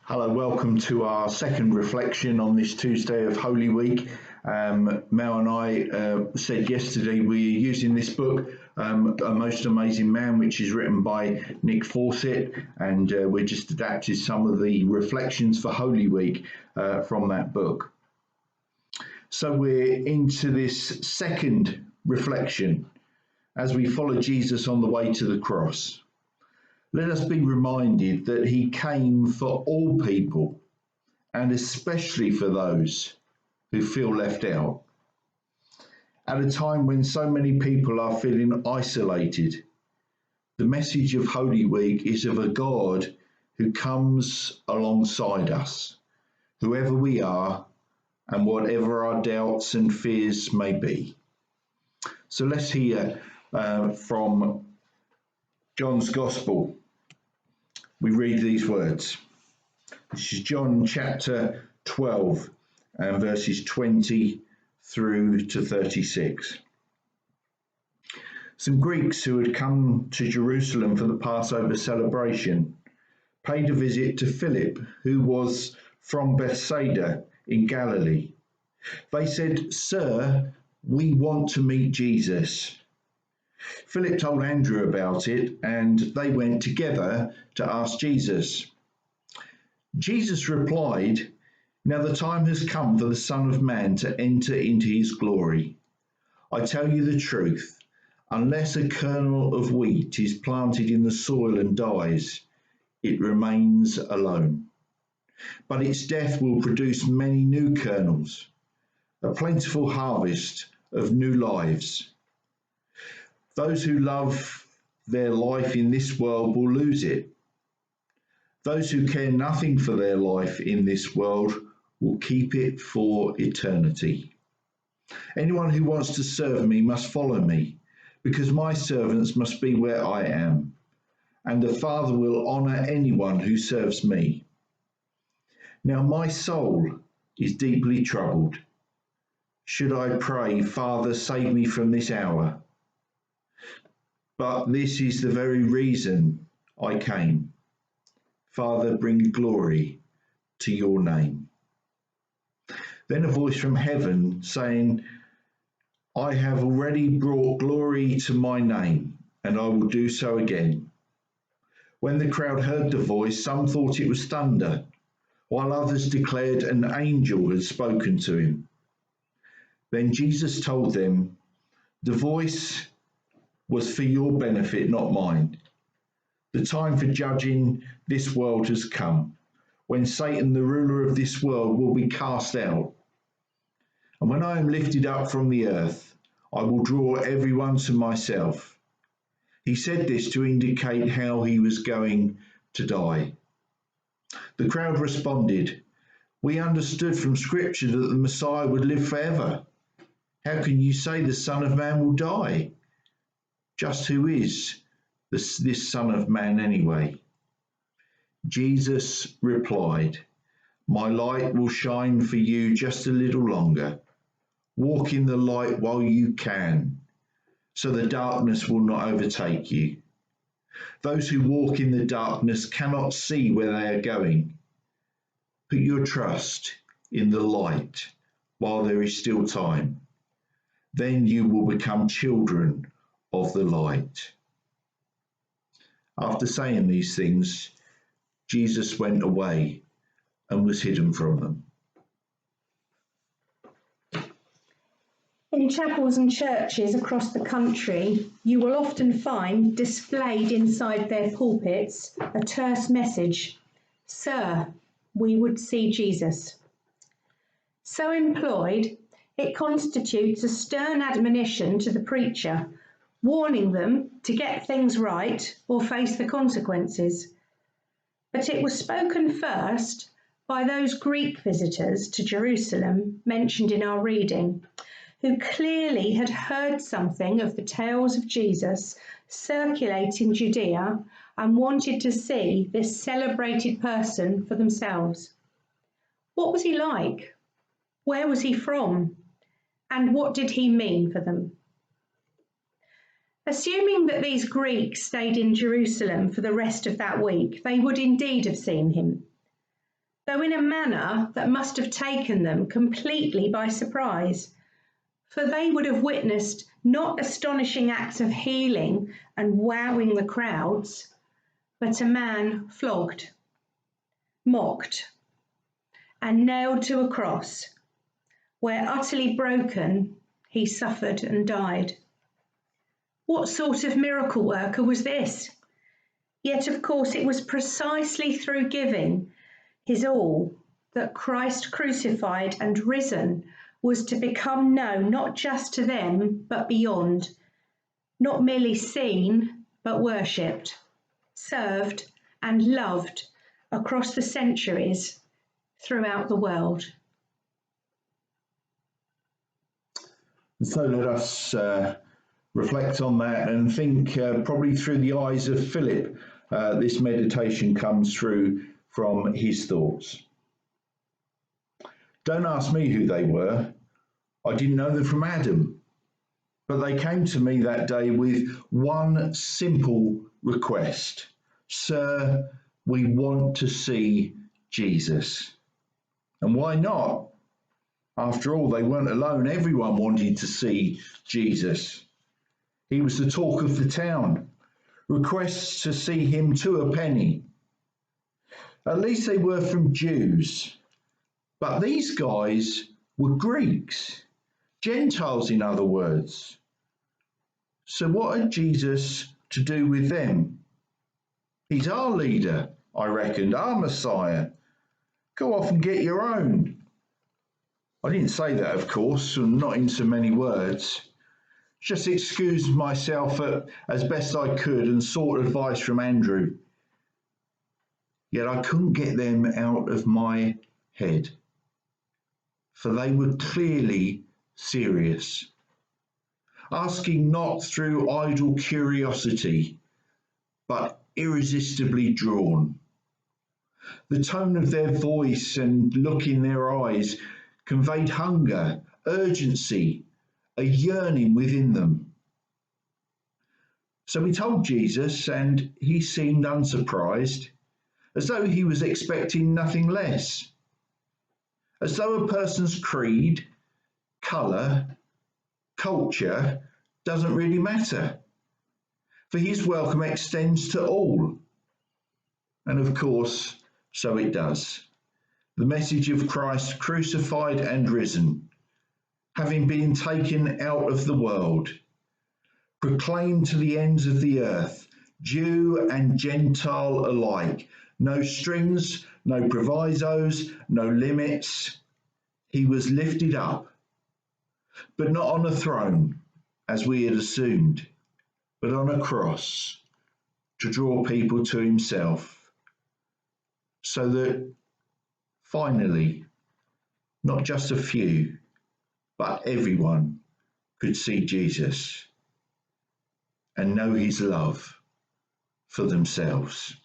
Hello, welcome to our second reflection on this Tuesday of Holy Week. Mel and I said yesterday we're using this book, A Most Amazing Man, which is written by Nick Fawcett, and we just adapted some of the reflections for Holy Week from that book. So we're into this second reflection as we follow Jesus on the way to the cross. Let us be reminded that he came for all people, and especially for those who feel left out. At a time when so many people are feeling isolated, the message of Holy Week is of a God who comes alongside us, whoever we are and whatever our doubts and fears may be. So let's hear from John's Gospel. We read these words. This is John chapter 12 and verses 20 through to 36. Some Greeks who had come to Jerusalem for the Passover celebration paid a visit to Philip, who was from Bethsaida in Galilee. They said, "Sir, we want to meet Jesus." Philip told Andrew about it, and they went together to ask Jesus. Jesus replied, "Now the time has come for the Son of Man to enter into his glory. I tell you the truth, unless a kernel of wheat is planted in the soil and dies, it remains alone. But its death will produce many new kernels, a plentiful harvest of new lives. Those who love their life in this world will lose it. Those who care nothing for their life in this world will keep it for eternity. Anyone who wants to serve me must follow me, because my servants must be where I am, and the Father will honor anyone who serves me. Now my soul is deeply troubled. Should I pray, 'Father, save me from this hour'? But this is the very reason I came. Father, bring glory to your name." Then a voice from heaven saying, "I have already brought glory to my name, and I will do so again." When the crowd heard the voice, some thought it was thunder, while others declared an angel had spoken to him. Then Jesus told them, "The voice was for your benefit, not mine. The time for judging this world has come, when Satan, the ruler of this world, will be cast out. And when I am lifted up from the earth, I will draw everyone to myself." He said this to indicate how he was going to die. The crowd responded, "We understood from Scripture that the Messiah would live forever. How can you say the Son of Man will die? Just who is this Son of Man anyway?" Jesus replied, "My light will shine for you just a little longer. Walk in the light while you can, so the darkness will not overtake you. Those who walk in the darkness cannot see where they are going. Put your trust in the light while there is still time. Then you will become children of the light." After saying these things, Jesus went away and was hidden from them. In chapels and churches across the country, you will often find displayed inside their pulpits a terse message: "Sir, we would see Jesus." So employed, it constitutes a stern admonition to the preacher, warning them to get things right or face the consequences. But it was spoken first by those Greek visitors to Jerusalem mentioned in our reading, who clearly had heard something of the tales of Jesus circulate in Judea and wanted to see this celebrated person for themselves. What was he like? Where was he from? And what did he mean for them? Assuming that these Greeks stayed in Jerusalem for the rest of that week, they would indeed have seen him. though in a manner that must have taken them completely by surprise, for they would have witnessed not astonishing acts of healing and wowing the crowds, but a man flogged, mocked, and nailed to a cross, where utterly broken he suffered and died. What sort of miracle worker was this? Yet, of course, it was precisely through giving his all that Christ crucified and risen was to become known not just to them, but beyond, not merely seen, but worshipped, served, and loved across the centuries throughout the world. So let us reflect on that and think probably through the eyes of Philip. This meditation comes through from his thoughts. Don't ask me who they were. I didn't know them from Adam. But they came to me that day with one simple request. Sir, we want to see Jesus. And why not? After all, they weren't alone. Everyone wanted to see Jesus. He was the talk of the town. Requests to see him to a penny. At least they were from Jews. But these guys were Greeks, Gentiles in other words. So what had Jesus to do with them? He's our leader, I reckoned, our Messiah. Go off and get your own. I didn't say that, of course, and not in so many words. Just excused myself as best I could and sought advice from Andrew. Yet I couldn't get them out of my head, for they were clearly serious, asking not through idle curiosity, but irresistibly drawn. The tone of their voice and look in their eyes conveyed hunger, urgency, a yearning within them. So we told Jesus, and he seemed unsurprised, as though he was expecting nothing less, as though a person's creed, colour, culture doesn't really matter, for his welcome extends to all. And of course, so it does. The message of Christ crucified and risen, having been taken out of the world, proclaimed to the ends of the earth, Jew and Gentile alike, no strings, no provisos, no limits. He was lifted up, but not on a throne, as we had assumed, but on a cross, to draw people to himself, so that finally, not just a few, but everyone could see Jesus and know his love for themselves.